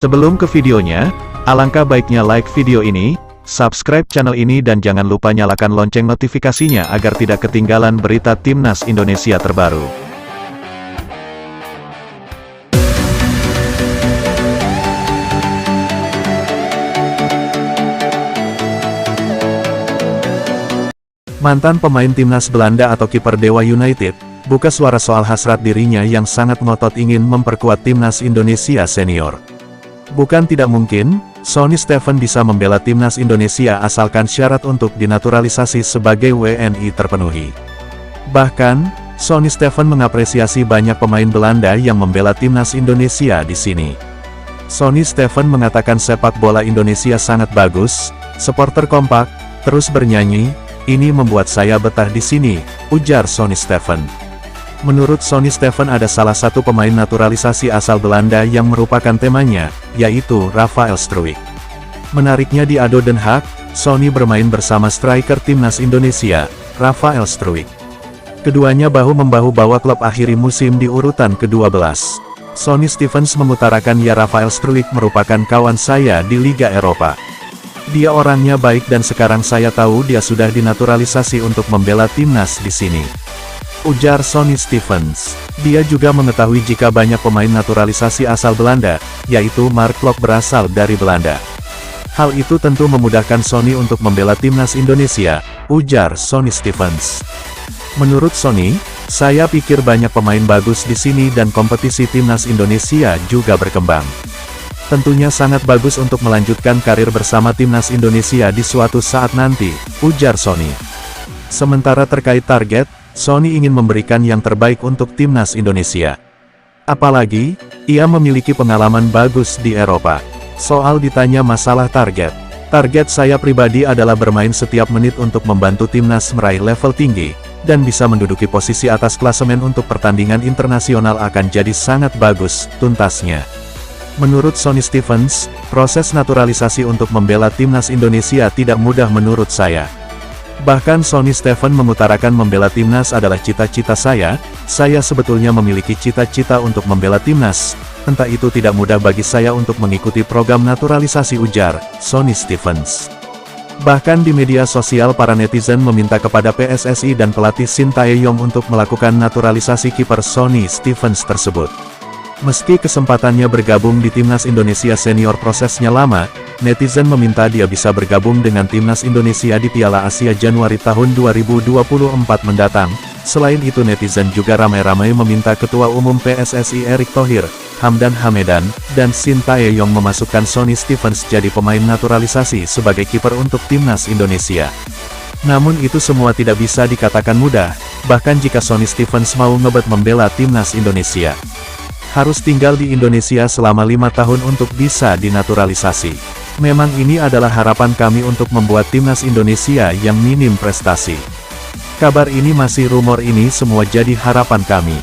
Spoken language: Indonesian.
Sebelum ke videonya, alangkah baiknya like video ini, subscribe channel ini dan jangan lupa nyalakan lonceng notifikasinya agar tidak ketinggalan berita Timnas Indonesia terbaru. Mantan pemain Timnas Belanda atau kiper Dewa United, buka suara soal hasrat dirinya yang sangat ngotot ingin memperkuat Timnas Indonesia senior. Bukan tidak mungkin, Sonny Stephen bisa membela Timnas Indonesia asalkan syarat untuk dinaturalisasi sebagai WNI terpenuhi. Bahkan, Sonny Stephen mengapresiasi banyak pemain Belanda yang membela Timnas Indonesia di sini. Sonny Stephen mengatakan sepak bola Indonesia sangat bagus, supporter kompak, terus bernyanyi, ini membuat saya betah di sini, ujar Sonny Stephen. Menurut Sonny Stephen ada salah satu pemain naturalisasi asal Belanda yang merupakan temanya, yaitu Rafael Struijk. Menariknya di ADO Den Haag, Sonny bermain bersama striker Timnas Indonesia, Rafael Struijk. Keduanya bahu-membahu bawa klub akhiri musim di urutan ke-12. Sonny Stevens mengutarakan ya Rafael Struijk merupakan kawan saya di Liga Eropa. Dia orangnya baik dan sekarang saya tahu dia sudah dinaturalisasi untuk membela Timnas di sini, ujar Sonny Stevens. Dia juga mengetahui jika banyak pemain naturalisasi asal Belanda, yaitu Mark Klok berasal dari Belanda. Hal itu tentu memudahkan Sonny untuk membela Timnas Indonesia, ujar Sonny Stevens. Menurut Sonny, saya pikir banyak pemain bagus di sini dan kompetisi Timnas Indonesia juga berkembang. Tentunya sangat bagus untuk melanjutkan karir bersama Timnas Indonesia di suatu saat nanti, ujar Sonny. Sementara terkait target, Sonny ingin memberikan yang terbaik untuk Timnas Indonesia. Apalagi, ia memiliki pengalaman bagus di Eropa. Soal ditanya masalah target saya pribadi adalah bermain setiap menit untuk membantu Timnas meraih level tinggi, dan bisa menduduki posisi atas klasemen untuk pertandingan internasional akan jadi sangat bagus, tuntasnya. Menurut Sonny Stevens, proses naturalisasi untuk membela Timnas Indonesia tidak mudah menurut saya. Bahkan Sonny Stephen mengutarakan membela Timnas adalah cita-cita saya sebetulnya memiliki cita-cita untuk membela Timnas, entah itu tidak mudah bagi saya untuk mengikuti program naturalisasi, ujar Sonny Stevens. Bahkan di media sosial para netizen meminta kepada PSSI dan pelatih Shin Tae-yong untuk melakukan naturalisasi kiper Sonny Stevens tersebut. Meski kesempatannya bergabung di Timnas Indonesia senior prosesnya lama, netizen meminta dia bisa bergabung dengan Timnas Indonesia di Piala Asia Januari tahun 2024 mendatang. Selain itu netizen juga ramai-ramai meminta Ketua Umum PSSI Erick Thohir, Hamdan Hamedan, dan Shin Tae-yong memasukkan Sonny Stevens jadi pemain naturalisasi sebagai kiper untuk Timnas Indonesia. Namun itu semua tidak bisa dikatakan mudah, bahkan jika Sonny Stevens mau ngebet membela Timnas Indonesia. Harus tinggal di Indonesia selama 5 tahun untuk bisa dinaturalisasi. Memang ini adalah harapan kami untuk membuat Timnas Indonesia yang minim prestasi. Kabar ini masih rumor, ini semua jadi harapan kami.